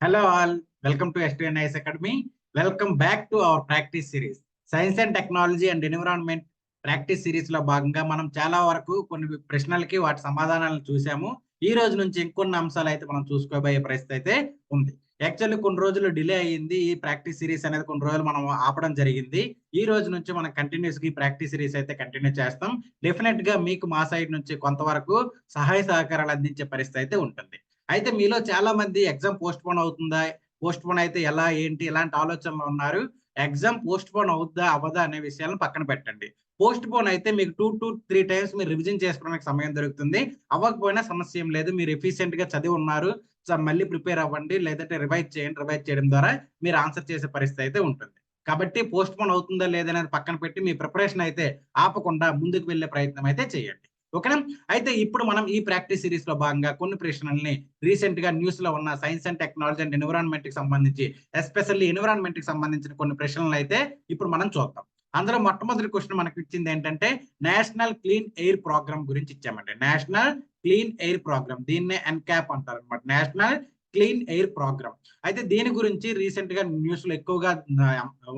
Hello all, welcome to STNIS Academy. Welcome back to our practice series. Science and Technology and Environment practice series లో భాగంగా మనం చాలా వరకు కొన్ని ప్రశ్నలకి వాటి సమాధానాలను చూసాము. ఈ రోజు నుంచి ఇంకొన్ని అంశాలు అయితే మనం చూసుకోబోయే పరిస్థితి అయితే ఉంది. యాక్చువల్లీ కొన్ని రోజులు డిలే అయ్యింది. ఈ ప్రాక్టీస్ సిరీస్ అనేది కొన్ని రోజులు మనం ఆపడం జరిగింది. ఈ రోజు నుంచి మనం కంటిన్యూస్ గా ప్రాక్టీస్ సిరీస్ అయితే కంటిన్యూ చేస్తాం. డెఫినెట్ గా మీకు మా సైడ్ నుంచి కొంతవరకు సహాయ సహకారాలు అందించే పరిస్థితి అయితే ఉంటుంది. అయితే మీలో చాలా మంది ఎగ్జామ్ పోస్ట్ పోన్ అవుతుందా, పోస్ట్ పోన్ అయితే ఎలా ఏంటి ఇలాంటి ఆలోచనలు ఉన్నారు. ఎగ్జామ్ పోస్ట్ పోన్ అవుద్దా అవ్వదా అనే విషయాలను పక్కన పెట్టండి. పోస్ట్ పోన్ అయితే మీకు 2 to 3 టైమ్స్ మీరు రివిజన్ చేసుకోవడానికి సమయం దొరుకుతుంది. అవ్వకపోయినా సమస్య ఏం లేదు. మీరు ఎఫిషియెంట్ గా చదివి ఉన్నారు, సో మళ్ళీ ప్రిపేర్ అవ్వండి, లేదంటే రివైజ్ చేయండి. రివైజ్ చేయడం ద్వారా మీరు ఆన్సర్ చేసే పరిస్థితి అయితే ఉంటుంది. కాబట్టి పోస్ట్ పోన్ అవుతుందా లేదనేది పక్కన పెట్టి మీ ప్రిపరేషన్ అయితే ఆపకుండా ముందుకు వెళ్ళే ప్రయత్నం అయితే చేయండి. ఓకేనా? అయితే ఇప్పుడు మనం ఈ ప్రాక్టీస్ సిరీస్ లో భాగంగా కొన్ని ప్రశ్నల్ని రీసెంట్ గా న్యూస్ లో ఉన్న science and technology and environment కి సంబంధించి, ఎస్పెషల్లీ ఎన్విరాన్మెంట్ కి సంబంధించిన కొన్ని ప్రశ్నలు అయితే ఇప్పుడు మనం చూద్దాం. అందులో మొట్టమొదటి క్వశ్చన్ మనకి ఇచ్చింది ఏంటంటే నేషనల్ క్లీన్ ఎయిర్ ప్రోగ్రామ్ గురించి ఇచ్చామండి. నేషనల్ క్లీన్ ఎయిర్ ప్రోగ్రామ్, దీన్నే ఎన్క్యాప్ అంటారు అనమాట. National clean air programme. అయితే దీని గురించి రీసెంట్ గా న్యూస్ లో ఎక్కువగా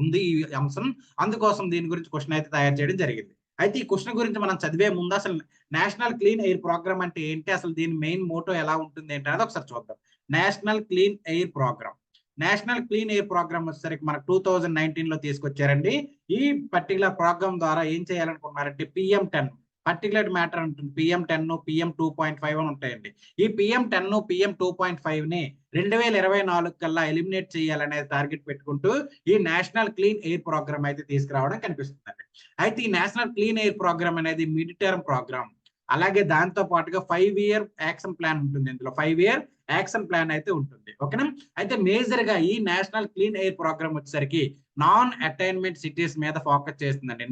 ఉంది ఈ అంశం. అందుకోసం దీని గురించి క్వశ్చన్ అయితే తయారు చేయడం జరిగింది. అయితే ఈ క్వశ్చన్ గురించి మనం చదివే ముందు అసలు నేషనల్ క్లీన్ ఎయిర్ ప్రోగ్రామ్ అంటే ఏంటి, అసలు దీని మెయిన్ మోటో ఎలా ఉంటుంది ఏంటి అనేది ఒకసారి చూద్దాం. National clean air programme, national clean air programme వచ్చేసరికి మనకు 2019 లో తీసుకొచ్చారండి. ఈ పర్టికులర్ ప్రోగ్రామ్ ద్వారా ఏం చేయాలనుకున్నారంటే PM10 పర్టికులర్ మ్యాటర్ ఉంటుంది. PM10 PM2.5 అని ఉంటాయండి. ఈ PM10 PM2.5 ని 2024 కల్లా ఎలిమినేట్ చేయాలనే టార్గెట్ పెట్టుకుంటూ ఈ నేషనల్ క్లీన్ ఎయిర్ ప్రోగ్రామ్ అయితే తీసుకురావడం కనిపిస్తుందండి. అయితే ఈ నేషనల్ క్లీన్ ఎయిర్ ప్రోగ్రామ్ అనేది మిడ్ టర్మ్ ప్రోగ్రామ్. అలాగే దాంతో పాటుగా 5 year యాక్షన్ ప్లాన్ ఉంటుంది. ఇందులో 5 year యాక్షన్ ప్లాన్ అయితే ఉంటుంది. ఓకేనా? అయితే మేజర్ గా ఈ నేషనల్ క్లీన్ ఎయిర్ ప్రోగ్రామ్ వచ్చేసరికి నాన్ అటైన్మెంట్ సిటీస్ మీద ఫోకస్ చేస్తుందండి.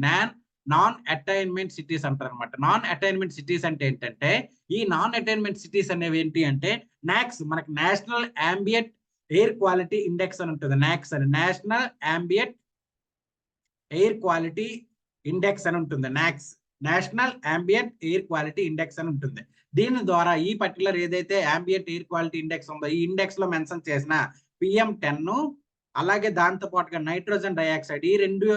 నాన్ అటైన్మెంట్ సిటీస్ అంటారు అనమాట. నాన్ అటైన్మెంట్ సిటీస్ అంటే ఏంటంటే, ఈ నాన్ అటైన్మెంట్ సిటీస్ అనేవి ఏంటి అంటే నాక్స్, మనకి national ambient air quality index అని ఉంటుంది. నాక్స్ అని national ambient air quality index అని ఉంటుంది. నాక్స్, national ambient air quality index అని ఉంటుంది. దీని ద్వారా ఈ పర్టికులర్ ఏదైతే అంబియంట్ ఎయిర్ క్వాలిటీ ఇండెక్స్ ఉందో ఈ ఇండెక్స్ లో మెన్షన్ చేసిన PM10 అలాగే దాంతో పాటుగా నైట్రోజన్ డైఆక్సైడ్, ఈ రెండు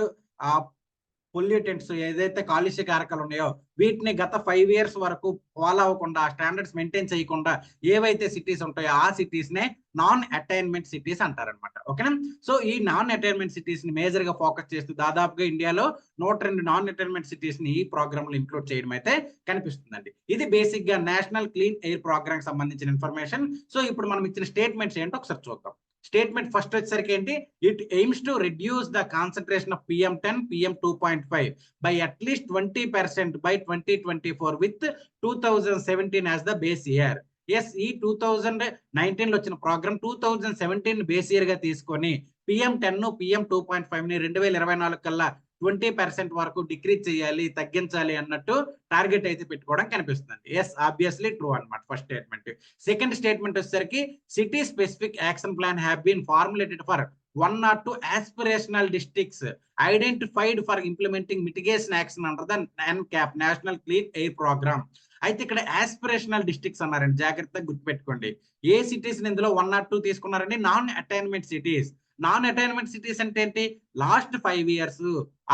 పొల్యూటెంట్స్ ఏదైతే కాలుష్య కారకాలు ఉన్నాయో వీటిని గత 5 years వరకు ఫాలో అవ్వకుండా, స్టాండర్డ్స్ మెయింటైన్ చేయకుండా ఏవైతే సిటీస్ ఉంటాయో ఆ సిటీస్ నే నాన్ అటైన్మెంట్ సిటీస్ అంటారనమాట. ఓకేనా? సో ఈ నాన్ అటైన్మెంట్ సిటీస్ ని మేజర్ గా ఫోకస్ చేస్తూ దాదాపుగా ఇండియాలో 102 నాన్ అటైన్మెంట్ సిటీస్ ని ఈ ప్రోగ్రామ్ లో ఇంక్లూడ్ చేయడం అయితే కనిపిస్తుందండి. ఇది బేసిక్ గా నేషనల్ క్లీన్ ఎయిర్ ప్రోగ్రామ్ సంబంధించిన ఇన్ఫర్మేషన్. సో ఇప్పుడు మనం ఇచ్చిన స్టేట్మెంట్స్ ఏంటో ఒకసారి చూద్దాం. స్టేట్మెంట్ ఫస్ట్ వచ్చేసరికి ఏంటి, it AIIMS to reduce the concentration of PM10 PM2.5 by at least 20% by 2024 with 2017 as the base year. Yes, ఈ 2019 లో వచ్చిన ప్రోగ్రామ్ 2017 బేస్ ఇయర్ గా తీసుకొని PM10 PM2.5 ని 2024 కల్లా 20% వరకు డిక్రీజ్ చేయాలి, తగ్గించాలి అన్నట్టు టార్గెట్ అయితే పెట్టుకోవడం కనిపిస్తుంది. ఎస్, ఆబ్వియస్లీ ట్రూ అనమాట ఫస్ట్ స్టేట్మెంట్. సెకండ్ స్టేట్మెంట్ వచ్చేసరికి city specific action plan have been formulated for 1 or 2 aspirational districts identified for implementing mitigation action under the NCAP, National Clean Air Program. అయితే ఇక్కడ aspirational districts అన్నారండి, జాగ్రత్తగా గుర్తుపెట్టుకోండి. ఏ cities ఇందులో 1 or 2 తీసుకున్నారండి? Non attainment cities. Non attainment cities అంటే ఏంటి? Last 5 years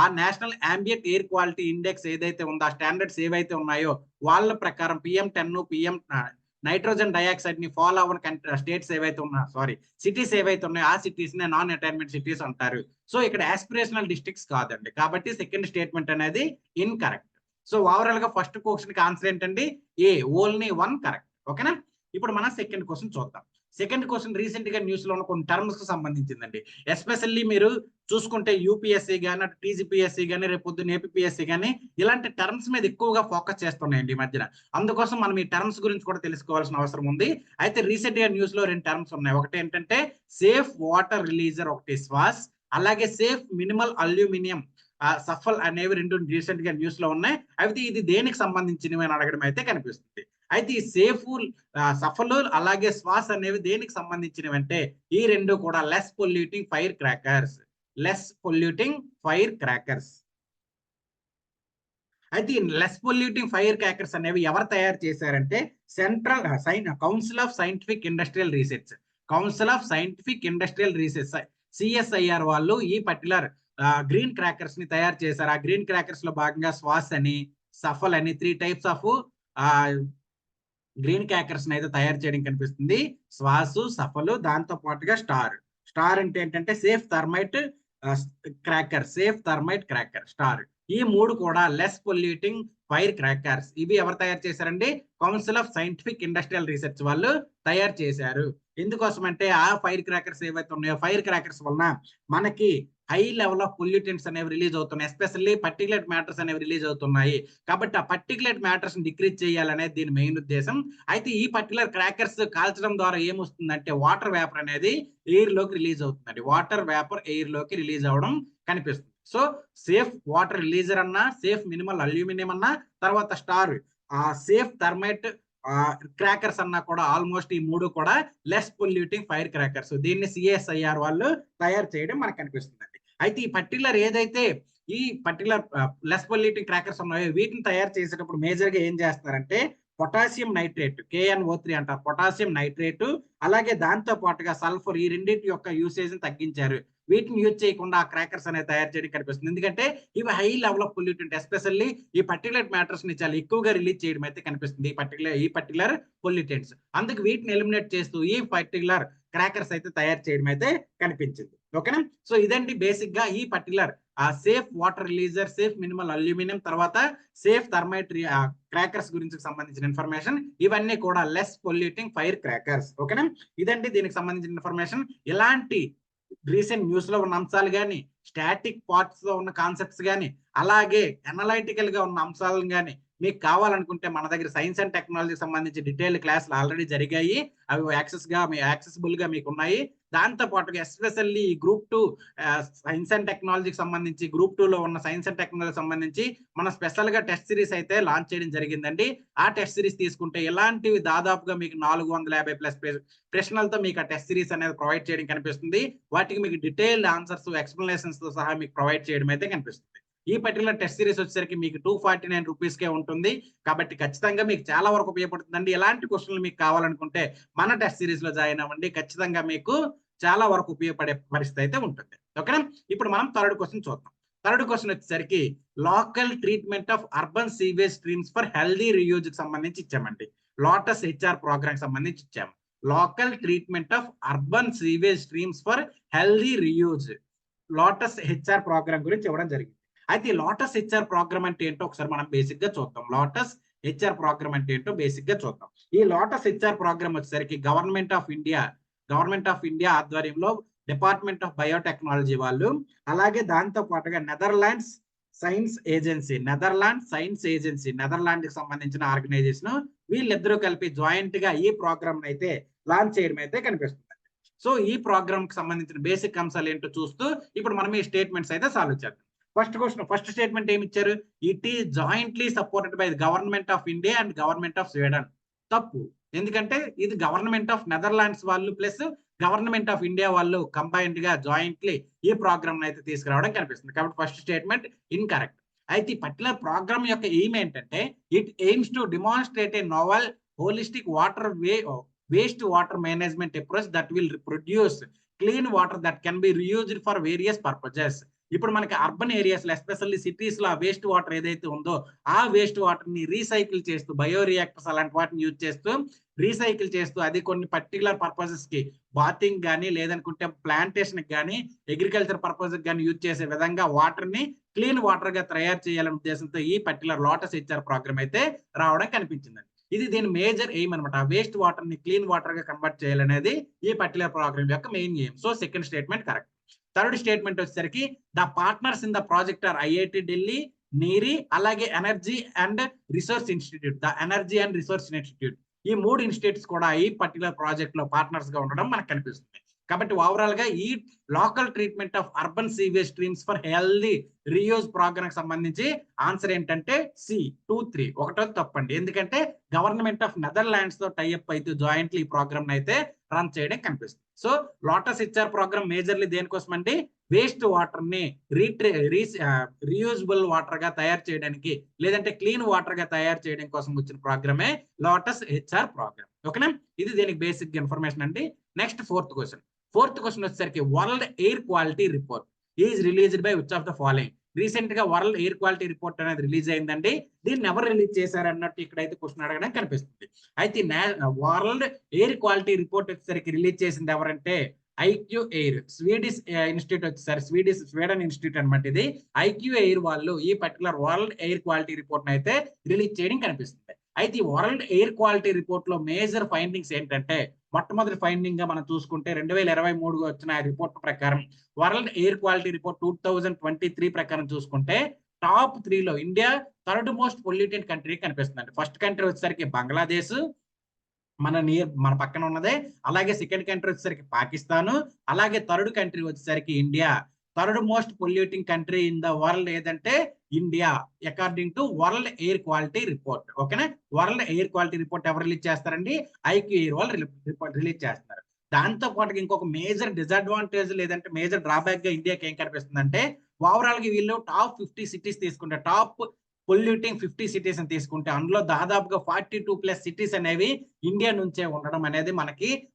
ఆ national ambient air quality index ఏదైతే ఉందో, ఆ స్టాండర్డ్స్ ఏవైతే ఉన్నాయో వాళ్ళ ప్రకారం PM10 PM నైట్రోజన్ డైఆక్సైడ్ ని ఫాలో అవ్వని స్టేట్స్ ఏవైతే ఉన్నాయో, సిటీస్ ఏవైతే ఉన్నాయో ఆ సిటీస్ నే నాన్ అటైన్మెంట్ సిటీస్ అంటారు. సో ఇక్కడ ఆస్పిరేషనల్ డిస్ట్రిక్ట్స్ కాదండి. కాబట్టి సెకండ్ స్టేట్మెంట్ అనేది ఇన్కరెక్ట్. సో ఓవరాల్ గా ఫస్ట్ క్వశ్చన్ కి ఆన్సర్ ఏంటండి? ఏ, ఓన్లీ 1 కరెక్ట్. ఓకేనా? ఇప్పుడు మనం సెకండ్ క్వశ్చన్ చూద్దాం. సెకండ్ క్వశ్చన్ రీసెంట్ గా న్యూస్ లో ఉన్న కొన్ని టర్మ్స్ కు సంబంధించిందండి. ఎస్పెషల్లీ మీరు చూసుకుంటే యూపీఎస్సీ కానీ, అటు టీజీపీఎస్సీ కానీ, రేపు పొద్దున్న ఏపీఎస్సీ కానీ ఇలాంటి టర్మ్స్ మీద ఎక్కువగా ఫోకస్ చేస్తున్నాయండి ఈ మధ్యన. అందుకోసం మనం ఈ టర్మ్స్ గురించి కూడా తెలుసుకోవాల్సిన అవసరం ఉంది. అయితే రీసెంట్ గా న్యూస్ లో 2 టర్మ్స్ ఉన్నాయి. ఒకటి ఏంటంటే సేఫ్ వాటర్ రిలీజర్, ఒకటి స్వాస్, అలాగే సేఫ్ మినిమల్ అల్యూమినియం సఫల్ అనేవి 2 రీసెంట్ గా న్యూస్ లో ఉన్నాయి. అయితే ఇది దేనికి సంబంధించినవి అని అడగడం అయితే కనిపిస్తుంది. అయితే ఈ సేఫ్ సఫలు అలాగే స్వాస్ అనేవి దేనికి సంబంధించినవి అంటే ఈ 2 కూడా less polluting fire crackers. Less polluting fire crackers. అయితే ఈ లెస్ పొల్యూటింగ్ ఫైర్ క్రాకర్స్ అనేవి ఎవరు తయారు చేశారంటే central council of scientific industrial research. Council of scientific industrial research CSIR వాళ్ళు ఈ పర్టికులర్ గ్రీన్ క్రాకర్స్ ని తయారు చేశారు. ఆ గ్రీన్ క్రాకర్స్ లో భాగంగా శ్వాస్ అని, సఫల్ అని 3 టైప్స్ ఆఫ్ గ్రీన్ క్రాకర్స్ అయితే తయారు చేయడం కనిపిస్తుంది. శ్వాసు, సఫలు, దాంతో పాటుగా స్టార్ అంటే ఏంటంటే సేఫ్ థర్మైట్ క్రాకర్ స్టార్. ఈ 3 కూడా లెస్ పొల్యూటింగ్ ఫైర్ క్రాకర్స్. ఇవి ఎవరు తయారు చేశారండి? Council of scientific industrial research వాళ్ళు తయారు చేశారు. ఎందుకోసం అంటే ఆ ఫైర్ క్రాకర్స్ ఏవైతే ఉన్నాయో, ఫైర్ క్రాకర్స్ వలన మనకి హై లెవెల్ ఆఫ్ పొల్యూటెంట్స్ అనేవి రిలీజ్ అవుతున్నాయి. ఎస్పెషల్లీ పర్టికులేట్ మ్యాటర్స్ అనేవి రిలీజ్ అవుతున్నాయి. కాబట్టి ఆ పర్టికులేట్ మ్యాటర్స్ డిక్రీజ్ చేయాలనేది దీని మెయిన్ ఉద్దేశం. అయితే ఈ పర్టికులర్ క్రాకర్స్ కాల్చడం ద్వారా ఏమొస్తుందంటే వాటర్ వేపర్ అనేది ఎయిర్ లోకి రిలీజ్ అవుతుందండి. వాటర్ వేపర్ ఎయిర్ లోకి రిలీజ్ అవడం కనిపిస్తుంది. సో సేఫ్ వాటర్ రిలీజర్ అన్నా, సేఫ్ మినిమల్ అల్యూమినియం అన్నా, తర్వాత స్టార్ సేఫ్ థర్మైట్ క్రాకర్స్ అన్నా కూడా ఆల్మోస్ట్ ఈ 3 కూడా లెస్ పొల్యూటింగ్ ఫైర్ క్రాకర్స్. దీన్ని CSIR వాళ్ళు తయారు చేయడం మనకు కనిపిస్తుందండి. అయితే ఈ పర్టికులర్ ఏదైతే ఈ పర్టికులర్ లెస్ పొల్యూటింగ్ క్రాకర్స్ ఉన్నాయో వీటిని తయారు చేసేటప్పుడు మేజర్ గా ఏం చేస్తారంటే పొటాషియం నైట్రేట్, KNO3 అంటారు, పొటాషియం నైట్రేట్, అలాగే దాంతో పాటుగా సల్ఫర్, ఈ రెండింటి యొక్క యూసేజ్ తగ్గించారు. వీటిని యూజ్ చేయకుండా ఆ క్రాకర్స్ అనేది తయారు చేయడం కనిపిస్తుంది. ఎందుకంటే ఇవి high level of pollutant, especially ఈ పర్టికులర్ మ్యాటర్స్ ని చాలా ఎక్కువగా రిలీజ్ చేయడం అయితే కనిపిస్తుంది ఈ పర్టికులర్ పొల్యూటెంట్స్. అందుకు వీటిని ఎలిమినేట్ చేస్తూ ఈ పర్టికులర్ క్రాకర్స్ అయితే తయారు చేయడం అయితే కనిపించింది. ఓకేనా? సో ఇదండి బేసిక్ గా ఈ particular safe water releaser, safe minimal aluminium, తర్వాత సేఫ్ థర్మైట్ క్రాకర్స్ గురించి సంబంధించిన ఇన్ఫర్మేషన్. ఇవన్నీ కూడా లెస్ పొల్యూటింగ్ ఫైర్ క్రాకర్స్. ఓకేనా? ఇదండి దీనికి సంబంధించిన ఇన్ఫర్మేషన్. ఇలాంటి రీసెంట్ న్యూస్ లో ఉన్న అంశాలు కానీ, స్టాటిక్ పార్ట్స్ లో ఉన్న కాన్సెప్ట్స్ కానీ, అలాగే అనలైటికల్ గా ఉన్న అంశాలను కానీ మీకు కావాలనుకుంటే మన దగ్గర సైన్స్ అండ్ టెక్నాలజీకి సంబంధించి డీటెయిల్డ్ క్లాసులు ఆల్రెడీ జరిగాయి. అవి యాక్సెసిబుల్ గా మీకు ఉన్నాయి. దాంతో పాటుగా ఎస్పెషల్లీ గ్రూప్ 2 సైన్స్ అండ్ టెక్నాలజీకి సంబంధించి, గ్రూప్ 2 లో ఉన్న సైన్స్ అండ్ టెక్నాలజీ సంబంధించి మన స్పెషల్ గా టెస్ట్ సిరీస్ అయితే లాంచ్ చేయడం జరిగిందండి. ఆ టెస్ట్ సిరీస్ తీసుకుంటే ఇలాంటివి దాదాపుగా మీకు 450+ ప్రశ్నలతో మీకు ఆ టెస్ట్ సిరీస్ అనేది ప్రొవైడ్ చేయడం కనిపిస్తుంది. వాటికి మీకు డీటెయిల్డ్ ఆన్సర్స్, ఎక్స్ప్లెనేషన్స్ తో సహా మీకు ప్రొవైడ్ చేయడం అయితే కనిపిస్తుంది. ఈ పర్టికులర్ టెస్ట్ సిరీస్ వచ్చేసరికి మీకు 249 రూపీస్కే ఉంటుంది. కాబట్టి ఖచ్చితంగా మీకు చాలా వరకు ఉపయోగపడుతుందండి. ఎలాంటి క్వశ్చన్లు మీకు కావాలనుకుంటే మన టెస్ట్ సిరీస్ లో జాయిన్ అవ్వండి. ఖచ్చితంగా మీకు చాలా వరకు ఉపయోగపడే పరిస్థితి అయితే ఉంటుంది. ఓకేనా? ఇప్పుడు మనం థర్డ్ క్వశ్చన్ చూద్దాం. థర్డ్ క్వశ్చన్ వచ్చేసరికి local treatment of urban sewage streams for healthy reuse కి సంబంధించి ఇచ్చామండి. లోటస్ HR ప్రోగ్రామ్ సంబంధించి ఇచ్చాము. Local treatment of urban sewage streams for healthy reuse, Lotus HR programme గురించి ఇవ్వడం జరిగింది. అయితే లోటస్ HR ప్రోగ్రామ్ అంటే ఏంటో ఒకసారి మనం బేసిక్ గా చూద్దాం. లోటస్ HR ప్రోగ్రామ్ అంటే ఏంటో బేసిక్ గా చూద్దాం. ఈ లోటస్ HR ప్రోగ్రామ్ వచ్చేసరికి గవర్నమెంట్ ఆఫ్ ఇండియా ఆధ్వర్యంలో డిపార్ట్మెంట్ ఆఫ్ బయోటెక్నాలజీ వాళ్ళు, అలాగే దాంతో పాటుగా నెదర్లాండ్ సైన్స్ ఏజెన్సీ, నెదర్లాండ్ కి సంబంధించిన ఆర్గనైజేషన్, వీళ్ళిద్దరూ కలిపి జాయింట్ గా ఈ ప్రోగ్రామ్ అయితే లాంచ్ చేయడం అయితే కనిపిస్తుంది. సో ఈ ప్రోగ్రామ్ కి సంబంధించిన బేసిక్ అంశాలు ఏంటో చూస్తూ ఇప్పుడు మనం ఈ స్టేట్మెంట్స్ అయితే సాల్వ్ చేద్దాం. ఫస్ట్ స్టేట్మెంట్ ఏమి ఇచ్చారు? It is jointly supported by government of India and government of Sweden. తప్పు. ఎందుకంటే ఇది గవర్నమెంట్ ఆఫ్ నెదర్లాండ్స్ వాళ్ళు ప్లస్ గవర్నమెంట్ ఆఫ్ ఇండియా వాళ్ళు కంబైన్డ్ గా జాయింట్లీ ఈ ప్రోగ్రామ్ అయితే తీసుకురావడం కనిపిస్తుంది. కాబట్టి ఫస్ట్ స్టేట్మెంట్ ఇన్కరెక్ట్. అయితే ఈ పర్టికులర్ ప్రోగ్రామ్ యొక్క ఎయిమ్ ఏంటంటే it AIIMS to demonstrate A novel holistic waste water management approach that will produce clean water that can be reused for various purposes. ఇప్పుడు మనకి అర్బన్ ఏరియాస్ లో, especially cities లో ఆ waste water ఏదైతే ఉందో ఆ వేస్ట్ వాటర్ ని recycle చేస్తూ, బయో రియాక్టర్స్ అలాంటి వాటిని యూజ్ చేస్తూ రీసైకిల్ చేస్తూ, అది కొన్ని పర్టికులర్ పర్పసెస్ కి, బాతింగ్ కానీ, లేదనుకుంటే ప్లాంటేషన్ కానీ, అగ్రికల్చర్ పర్పస్ కానీ యూజ్ చేసే విధంగా వాటర్ ని క్లీన్ వాటర్ గా తయారు చేయాలనే ఉద్దేశంతో ఈ పర్టికులర్ లోటస్ HR ప్రోగ్రామ్ అయితే రావడం కనిపించిందండి. ఇది దీని మేజర్ ఎయిమ్ అనమాట. వేస్ట్ వాటర్ ని క్లీన్ వాటర్ గా కన్వర్ట్ చేయాలనేది ఈ పర్టికులర్ ప్రోగ్రామ్ యొక్క main aim. So second statement correct. Third statement వచ్చేసరికి the partners in the project are IIT Delhi, NEERI, అలాగే energy and resource institute, the energy and resource institute. ఈ 3 institutes కూడా ఈ పర్టికులర్ ప్రాజెక్ట్ లో పార్ట్నర్స్ గా ఉండడం మనకు కనిపిస్తుంది. కాబట్టి ఓవరాల్ గా ఈ local treatment of urban sewage streams for healthy reuse programme సంబంధించి ఆన్సర్ ఏంటంటే C 2, 3. ఒకటో తప్పండి. ఎందుకంటే గవర్నమెంట్ ఆఫ్ నెదర్లాండ్స్ తో టైఅప్ అయితే జాయింట్లీ ఈ ప్రోగ్రామ్ అయితే రన్ చేయడం కనిపిస్తుంది. So Lotus HR programme majorly దేనికోసం అంటే వేస్ట్ వాటర్ ని రీయూజబుల్ వాటర్ గా తయారు చేయడానికి, లేదంటే క్లీన్ వాటర్ గా తయారు చేయడం కోసం వచ్చిన ప్రోగ్రామే లోటస్ HR ప్రోగ్రామ్. ఓకేనా, ఇది దీనికి బేసిక్ ఇన్ఫర్మేషన్ అండి. నెక్స్ట్ ఫోర్త్ క్వశ్చన్ వచ్చేసరికి world air quality report is released by which of the following. Recent గా వరల్డ్ ఎయిర్ క్వాలిటీ రిపోర్ట్ అనేది రిలీజ్ అయిందండి. దీన్ని ఎవరు రిలీజ్ చేశారు అన్నట్టు ఇక్కడైతే క్వశ్చన్ అడగడం కనిపిస్తుంది. అయితే వరల్డ్ ఎయిర్ క్వాలిటీ రిపోర్ట్ వచ్చేసరికి రిలీజ్ చేసింది ఎవరంటే ఐక్యూ ఎయిర్, స్వీడిష్ ఇన్స్టిట్యూట్ వచ్చేసరికి స్వీడన్ ఇన్స్టిట్యూట్ అనమాట. ఇది ఐక్యూ ఎయిర్ వాళ్ళు ఈ particular world air quality report అయితే రిలీజ్ చేయడం కనిపిస్తుంది. అయితే ఈ వరల్డ్ ఎయిర్ క్వాలిటీ రిపోర్ట్ లో మేజర్ ఫైండింగ్స్ ఏంటంటే, మొట్టమొదటి ఫైండింగ్ గా మనం చూసుకుంటే 2023 వచ్చిన రిపోర్ట్ ప్రకారం వరల్డ్ ఎయిర్ క్వాలిటీ రిపోర్ట్ 2023 ప్రకారం చూసుకుంటే టాప్ 3 లో India third most polluted country కనిపిస్తుంది. ఫస్ట్ కంట్రీ వచ్చేసరికి బంగ్లాదేశ్, మన పక్కన ఉన్నదే. అలాగే సెకండ్ కంట్రీ వచ్చేసరికి పాకిస్తాన్, అలాగే థర్డ్ కంట్రీ వచ్చేసరికి India. Third most polluting country in the world ఏదంటే India, according to world air quality report. ఓకేనా, వరల్డ్ ఎయిర్ క్వాలిటీ రిపోర్ట్ ఎవరు రిలీజ్ చేస్తారండి? ఐక్యూ ఎయిర్ వాళ్ళు రిలీజ్ చేస్తారు. దాంతో పాటు ఇంకొక మేజర్ డిసడ్వాంటేజ్ లేదంటే మేజర్ డ్రాబ్యాక్ గా ఇండియాకి ఏం కనిపిస్తుంది అంటే, ఓవరాల్ గా వీళ్ళు టాప్ 50 సిటీస్ తీసుకుంటే, టాప్ పొల్యూటింగ్ 50 సిటీస్ అని తీసుకుంటే అందులో దాదాపుగా 42+ సిటీస్ అనేవి ఇండియా నుంచే ఉండడం అనేది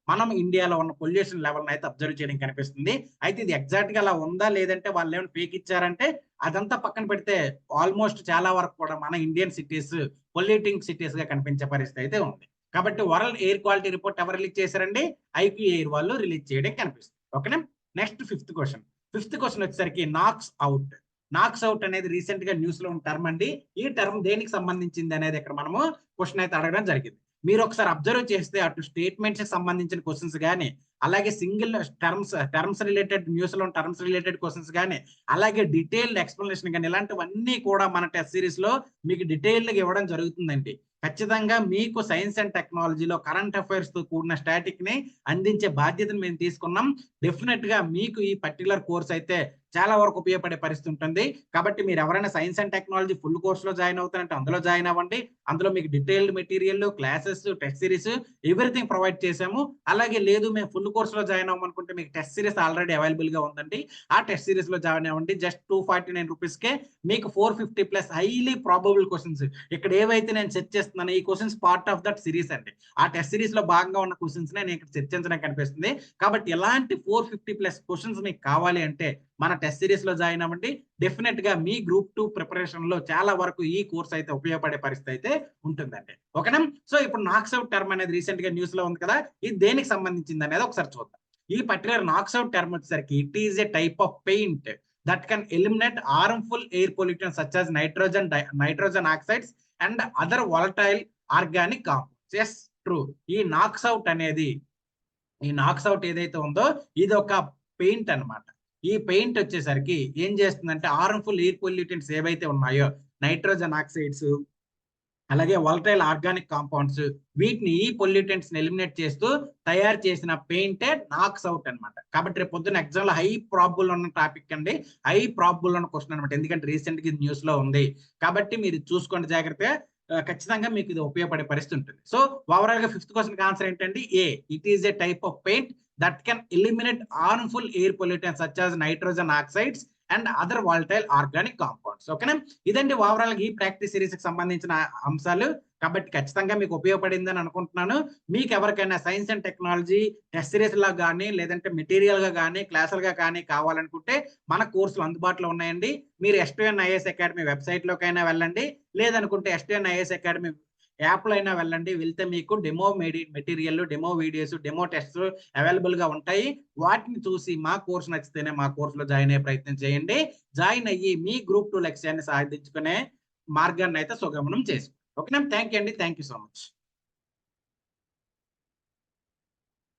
మనం ఇండియాలో ఉన్న పొల్యూషన్ లెవెల్ అయితే అబ్జర్వ్ చేయడం కనిపిస్తుంది. అయితే ఇది ఎగ్జాక్ట్ గా అలా ఉందా లేదంటే వాళ్ళు ఏమైనా ఫేక్ ఇచ్చారంటే అదంతా పక్కన పెడితే ఆల్మోస్ట్ చాలా వరకు కూడా మన ఇండియన్ సిటీస్ పొల్యూటింగ్ సిటీస్ గా కనిపించే పరిస్థితి అయితే ఉంది. కాబట్టి వరల్డ్ ఎయిర్ క్వాలిటీ రిపోర్ట్ ఎవరు రిలీజ్ చేశారండి? ఐక్యూ ఎయిర్ వాళ్ళు రిలీజ్ చేయడం కనిపిస్తుంది. ఓకేనా, నెక్స్ట్ ఫిఫ్త్ క్వశ్చన్ వచ్చేసరికి నాక్స్ అవుట్ అనేది రీసెంట్ గా న్యూస్ లో ఉన్న టర్మ్ అండి. ఈ టర్మ్ దేనికి సంబంధించింది అనేది ఇక్కడ మనము క్వశ్చన్ అయితే అడగడం జరిగింది. మీరు ఒకసారి అబ్జర్వ్ చేస్తే అటు స్టేట్మెంట్స్ సంబంధించిన క్వశ్చన్స్ కానీ, అలాగే సింగిల్ టర్మ్స్ రిలేటెడ్ న్యూస్ లో టర్మ్స్ రిలేటెడ్ క్వశ్చన్స్ కానీ, అలాగే డీటెయిల్డ్ ఎక్స్ప్లెనేషన్ కానీ, ఇలాంటివన్నీ కూడా మన టెస్ట్ సిరీస్ లో మీకు డీటెయిల్డ్ గా ఇవ్వడం జరుగుతుందండి. ఖచ్చితంగా మీకు సైన్స్ అండ్ టెక్నాలజీలో కరెంట్ అఫైర్స్ తో కూడిన స్టాటిక్ ని అందించే బాధ్యతను మేము తీసుకున్నాం. డెఫినెట్ గా మీకు ఈ పర్టికులర్ కోర్స్ అయితే చాలా వరకు ఉపయోగపడే పరిస్థితి ఉంటుంది. కాబట్టి మీరు ఎవరైనా science and technology full course లో జాయిన్ అవుతారంటే అందులో జాయిన్ అవ్వండి. అందులో మీకు detailed material, classes, test series everything provide చేసాము. అలాగే లేదు మేము ఫుల్ కోర్స్ లో జాయిన్ అవ్వమనుకుంటే మీకు టెస్ట్ సిరీస్ ఆల్రెడీ అవైలబుల్ గా ఉందండి. ఆ టెస్ట్ సిరీస్ లో జాయిన్ అవ్వండి. జస్ట్ 249 రూపీస్ కే మీకు 450+ హైలీ ప్రాబబుల్ క్వశ్చన్స్, ఇక్కడ ఏవైతే నేను సెట్ చేస్తున్నాను ఈ questions part of that series అండి. ఆ టెస్ట్ సిరీస్ లో భాగంగా ఉన్న క్వశ్చన్స్ నేను ఇక్కడ చర్చించడం కనిపిస్తుంది. కాబట్టి ఎలాంటి 450+ క్వశ్చన్స్ మీకు కావాలి అంటే మన టెస్ట్ సిరీస్ లో జాయిన్ అవ్వండి. డెఫినెట్ గా మీ గ్రూప్ 2 ప్రిపరేషన్ లో చాలా వరకు ఈ కోర్స్ అయితే ఉపయోగపడే పరిస్థితి అయితే ఉంటుందండి. ఓకేనా, సో ఇప్పుడు నాక్స్ అవుట్ టర్మ్ అనేది రీసెంట్ గా న్యూస్ లో ఉంది కదా, ఇది దేనికి సంబంధించింది అనేది ఒకసారి చూద్దాం. ఈ పర్టికులర్ నాక్స్ అవుట్ టర్మ్ వచ్చేసరికి it is a type of paint that can eliminate harmful air pollutants such as nitrogen oxides and other volatile organic compounds. Yes, true. ఈ నాక్స్ అవుట్ ఏదైతే ఉందో ఇది ఒక పెయింట్ అన్నమాట. ఈ పెయింట్ వచ్చేసరికి ఏం చేస్తుందంటే హార్మ్ఫుల్ ఎయిర్ పొల్యూటెంట్స్ ఏవైతే ఉన్నాయో నైట్రోజన్ ఆక్సైడ్స్, అలాగే వాలటైల్ ఆర్గానిక్ కాంపౌండ్స్, వీటిని ఈ పొల్యూటెంట్స్ ఎలిమినేట్ చేస్తూ తయారు చేసిన పెయింటే నాక్స్ అవుట్ అనమాట. కాబట్టి రేపు పొద్దున్న ఎగ్జామ్ లో హై ప్రాబుల్ ఉన్న టాపిక్ అండి, హై ప్రాబుల్ ఉన్న క్వశ్చన్ అనమాట. ఎందుకంటే రీసెంట్ గా న్యూస్ లో ఉంది కాబట్టి మీరు చూసుకోండి జాగ్రత్తగా. ఖచ్చితంగా మీకు ఇది ఉపయోగపడే పరిస్థితి ఉంటుంది. సో ఓవరాల్ గా ఫిఫ్త్ క్వశ్చన్ ఆన్సర్ ఏంటండి? A, it is a type of paint that can eliminate harmful air pollutants such as nitrogen oxides and other volatile organic compounds. ఓకేనా, ఇదండి ఓవరాల్ గా ఈ ప్రాక్టీస్ సిరీస్ కి సంబంధించిన అంశాలు. కాబట్టి ఖచ్చితంగా మీకు ఉపయోగపడిందని అనుకుంటున్నాను. మీకు ఎవరికైనా science and technology test series లా కానీ, లేదంటే మెటీరియల్ గా కానీ, క్లాసులుగా కానీ కావాలనుకుంటే మన కోర్సులు అందుబాటులో ఉన్నాయండి. మీరు STN IAS అకాడమీ వెబ్సైట్ లోకైనా వెళ్ళండి, లేదనుకుంటే STN IAS అకాడమీ యాప్ లో అయినా వెళ్ళండి. వెళ్తే మీకు demo material, demo videos, demo test available గా ఉంటాయి. వాటిని చూసి మా కోర్సు నచ్చితేనే మా కోర్సులో జాయిన్ అయ్యే ప్రయత్నం చేయండి. జాయిన్ అయ్యి మీ గ్రూప్ 2 లక్ష్యాన్ని సాధించుకునే మార్గాన్ని అయితే సుగమనం చేసుకోండి. ఓకేనా, థ్యాంక్ యూ అండి, థ్యాంక్ యూ సో మచ్.